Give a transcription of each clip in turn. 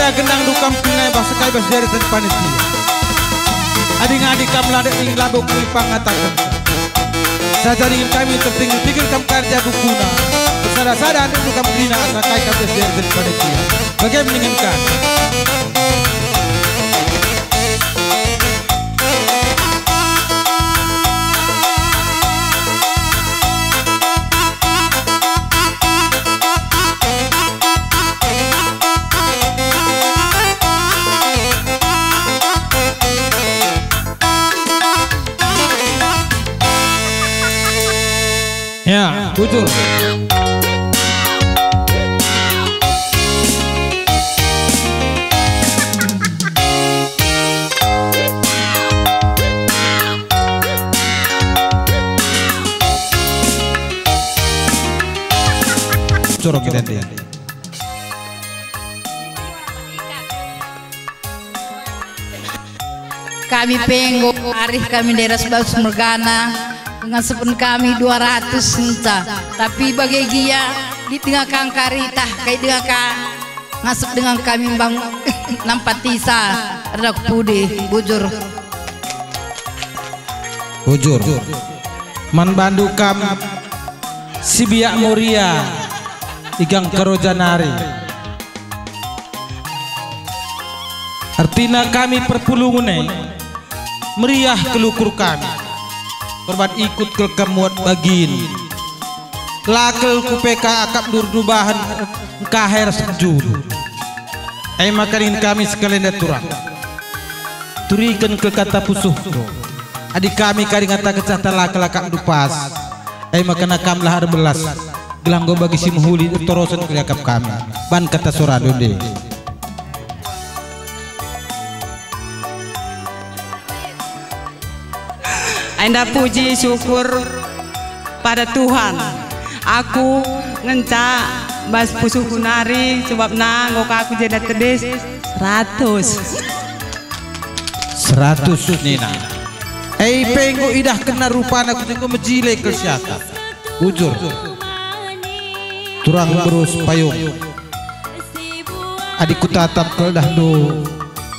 Enda gendang dukam pinai bahasa kai bahasa dari panitia. Adik-adik kam ladek ing labuk lipang ngatakan. Saja ingin kami tertinggal pikir kam kerja bukuna. Bersada-sada adik dukam kina asa kai kam bahasa dari panitia. Bagaimana menginginkan? Ya, bujur. Corok kita dia. Kami penggo arih kami daerah Bagus Mergana dengan sepun kami 200 senca. Tapi bagi gia di tengah kang karita kayak dengan kang ngasup dengan kami bang nampatisa rak pudi bujur. Bujur. Man bandu kam Sibia Muria igang Karojanari. Artinya kami perpulungune meriah kelukur kami. Korban ikut ke kemuat bagin. Lakel kupeka akap durdubahan kaher sejuru. Makanin kami sekalian daturah. Turikan ke kata pusuh. Adik kami kari ngata kecata lakel akap dupas. Makana kam lahar belas. Gelanggo bagi si muhuli torosan ke akap kami. Ban kata surado deh. Anda puji syukur pada Tuhan. Aku ngenca bas pusuh kunari sebab nanggo aku jadi tedes 100 Nina. Penggo idah kena rupana aku tenggo mejile ke siapa. Bujur. Turang berus payung. Adikku tatap ke dah do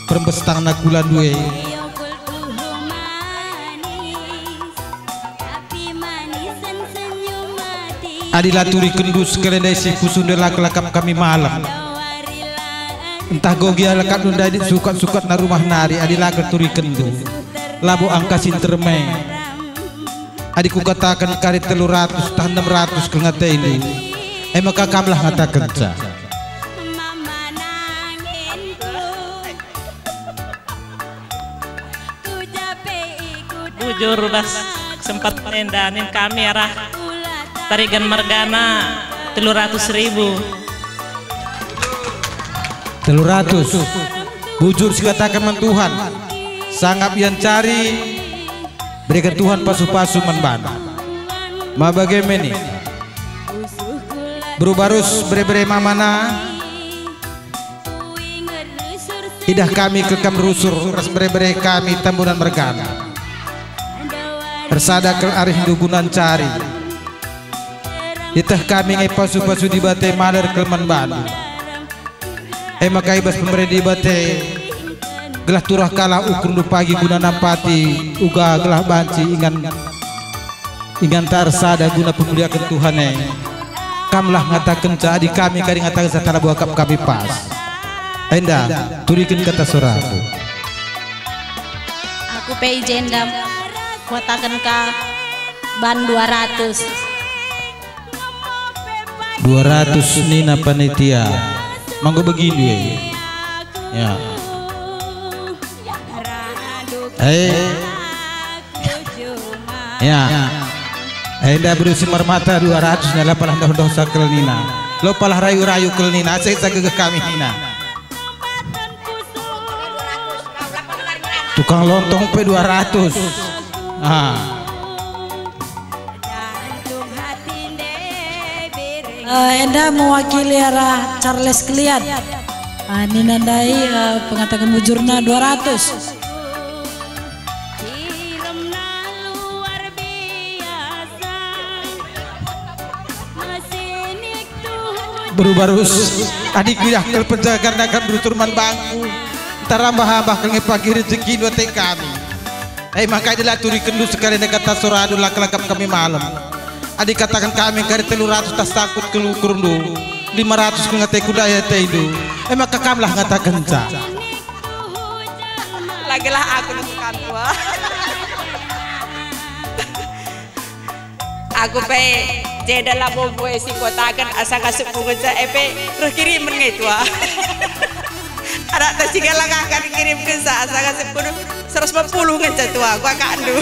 perembestang nakulan duwe. Adilah turi kendus keledai si kusunda lak-lakap kami malam. Entah gogia lekap nunda adik sukat-sukat na rumah nari. Adilah turi kendu labu angkasin termeng. Adikku katakan kari 300 tah 600 ke ngata ini. Maka kamlah ngata kenca. Bujur bas sempat menendanin kami arah Tarigan Mergana 300.000. 300. Bujur sikatakan man Tuhan. Sanggap yang cari berikan Tuhan pasu-pasu menban. Ma bagaimana? Berubarus bere-bere mamana. Idah kami kekam rusur ras bere-bere kami tambunan Mergana. Bersada ke arih dugunan cari. Itah kami ngai pasu-pasu di bate maler kelman banu. Makai bas pemberi di bate gelah turah kalah ukun du pagi guna nampati uga gelah banci ingan tarsada guna pemuliakan Tuhan. Kamlah ngatakan cadi kami kari ngatakan satara buah kap kami pas. Enda turikin kata suraku. Aku pei jendam katakan ka ban 200 Nina panitia. Manggo begini ya. Ya. Enda berusi mermata 200 nyala palah dosa kel Nina. Lo palah rayu-rayu kel Nina. Saya ke kami Nina. Tukang lontong pe 200. Enda mewakili arah Charles Klian. Ini nandai pengatakan bujurna 200. baru-barus adikku ya kel penjagaan akan beruturman bangku tarambah-ambah ke pagi rezeki dua kami. Maka adalah turi kendu sekali kata soradu lak-lakap kami malam. Adik katakan kami kari 300 tas takut kelukur lu 500 ngetek kudaya teidu. Maka kamlah ngatakan ca. Lagilah aku nusukan tua. Aku pe jeda lah bobo si kotakan asa kasih punguca epe kirim mengetua. Ada tas jika langkah akan dikirim ke sa asa kasih puluh 150 ngeca tua gua kandu.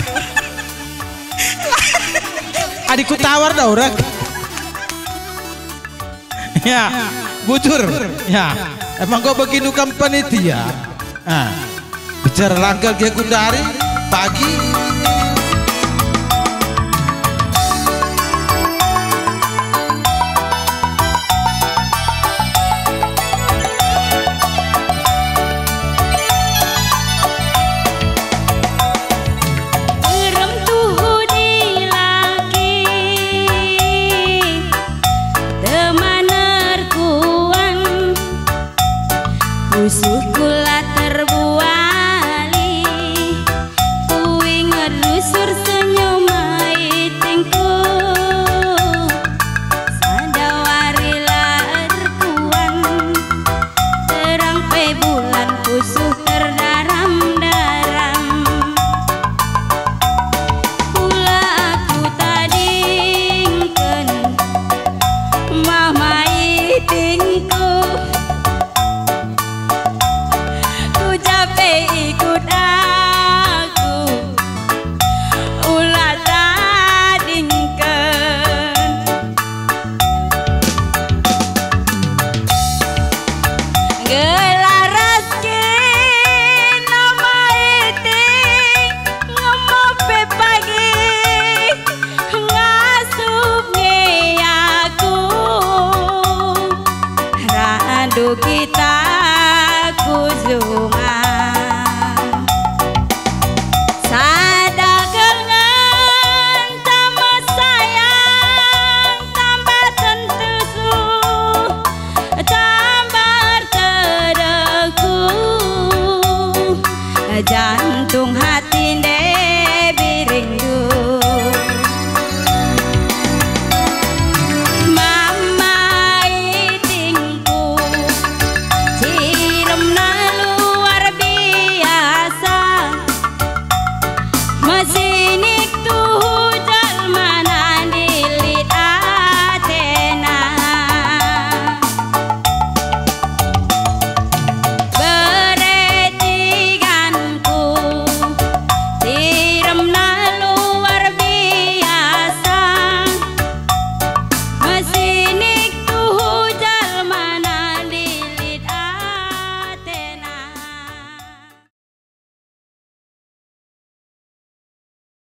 Adikku tawar dah orang. Ya, bujur. Ya, emang kau begini panitia. Bicara langkah dia kundari pagi. Suku